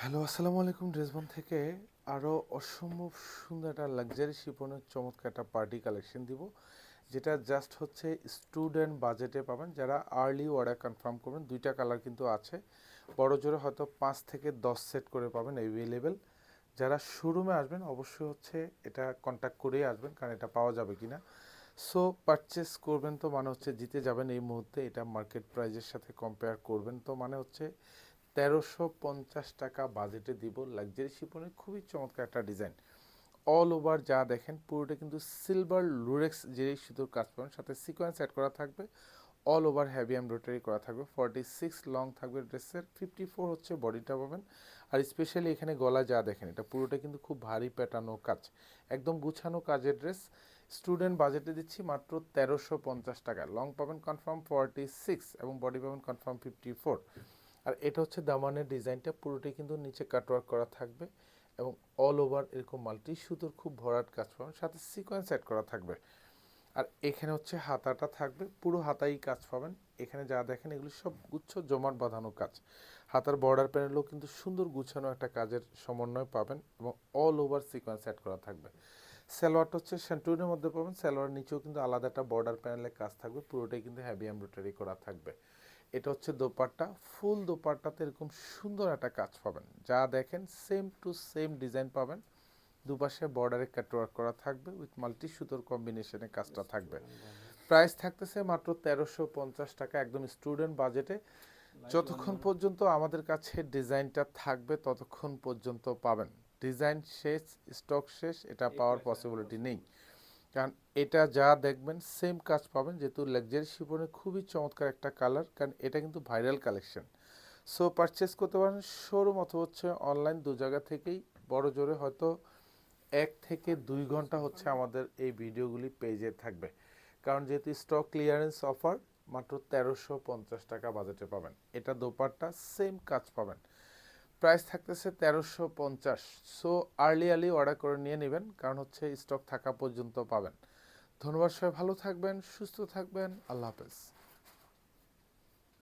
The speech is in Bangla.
হ্যালো, আসসালামু আলাইকুম। ড্রেসবন থেকে আরও অসম্ভব সুন্দর একটা লাক্সারি শিফনের চমৎকার একটা পার্টি কালেকশন দিব, যেটা জাস্ট হচ্ছে স্টুডেন্ট বাজেটে পাবেন। যারা আর্লি অর্ডার কনফার্ম করবেন, দুইটা কালার কিন্তু আছে, বড় জোরে হয়তো 5 থেকে 10 সেট করে পাবেন অ্যাভেলেবেল। যারা শোরুমে আসবেন অবশ্যই হচ্ছে এটা কন্ট্যাক্ট করেই আসবেন, কারণ এটা পাওয়া যাবে কিনা। সো পারচেস করবেন তো মানে হচ্ছে জিতে যাবেন এই মুহূর্তে, এটা মার্কেট প্রাইজের সাথে কম্পেয়ার করবেন তো মানে হচ্ছে 1350 টাকা বাজেটে দিব লাক্সারি শিপনের খুবই চমৎকার একটা ডিজাইন। অল ওভার যা দেখেন পুরোটা কিন্তু সিলভার লুরেক্স যেই সুতোর কাজ পাবেন, সাথে সিকোয়েন্স অ্যাড করা থাকবে। অল ওভার হ্যাভি এমব্রয়ডারি করা থাকবে। 46 লং থাকবে ড্রেসের, 54 হচ্ছে বডিটা পাবেন। আর স্পেশালি এখানে গলা যা দেখেন, এটা পুরোটা কিন্তু খুব ভারী প্যাটার্নো কাজ, একদম গুছানো কাজের ড্রেস। স্টুডেন্ট বাজেটে দিচ্ছি মাত্র 1350 টাকা। লং পাবেন কনফার্ম 46 এবং বডি পাবেন কনফার্ম 54। আর এটা হচ্ছে দামানের ডিজাইনটা, পুরোটাই কিন্তু নিচে কাটওয়ার্ক করা থাকবে এবং অল ওভার এরকম মাল্টি সুতোর খুব ভরাট কাজ পাবেন, সাথে সিকোয়েন্স অ্যাড করা থাকবে। আর এখানে হচ্ছে হাতাটা থাকবে, পুরো হাতাই কাজ পাবেন। এখানে যা দেখেন এগুলো সব গুচ্ছ জমাট বাঁধানো কাজ। হাতার বর্ডার প্যানেলেও কিন্তু সুন্দর গুছানো একটা কাজের সমন্বয় পাবেন এবং অল ওভার সিকোয়েন্স অ্যাড করা থাকবে। সালোয়ারটা হচ্ছে শ্যান্টুনের মধ্যে পাবেন, সালোয়ার নিচেও কিন্তু আলাদা একটা বর্ডার প্যানেলের কাজ থাকবে, পুরোটাই কিন্তু হ্যাভি এমব্রয়ডারি করা থাকবে। এটা হচ্ছে দোপাট্টা, ফুল দোপাট্টাতে এরকম সুন্দর একটা কাজ পাবেন, যা দেখেন সেম টু সেম ডিজাইন পাবেন। দুপাশে বর্ডারে কাটওয়ার্ক করা থাকবে উইথ মাল্টি সুতোর কম্বিনেশনে কাজটা থাকবে। প্রাইস থাকতেছে মাত্র 1350 টাকা, একদম স্টুডেন্ট বাজেটে। যতক্ষণ পর্যন্ত আমাদের কাছে ডিজাইনটা থাকবে ততক্ষণ পর্যন্ত পাবেন। ডিজাইন শেষ, স্টক শেষ, এটা পাওয়ার পসিবিলিটি নেই। কারণ এটা যা দেখবেন সেম কাজ পাবেন, যেহেতু লাক্সারি শিফনের খুবই চমৎকার একটা কালার, কারণ এটা কিন্তু ভাইরাল কালেকশন। সো পারচেস করতে পারেন শোরুম অথবা হচ্ছে অনলাইন, দু জায়গা থেকেই। বড় জোরে হয়তো 1 থেকে 2 ঘন্টা হচ্ছে আমাদের এই ভিডিওগুলি পেজে থাকবে, কারণ যেহেতু স্টক ক্লিয়ারেন্স অফার। মাত্র 1350 টাকা বাজেটে পাবেন। এটা দোপাট্টা সেম কাজ পাবেন। প্রাইস থাকতেছে 1350। সো আর্লি আর্লি অর্ডার করে নিয়ে নেবেন, কারণ হচ্ছে স্টক থাকা পর্যন্ত পাবেন। ধন্যবাদ, সবাই ভালো থাকবেন, সুস্থ থাকবেন, আল্লাহ হাফেজ।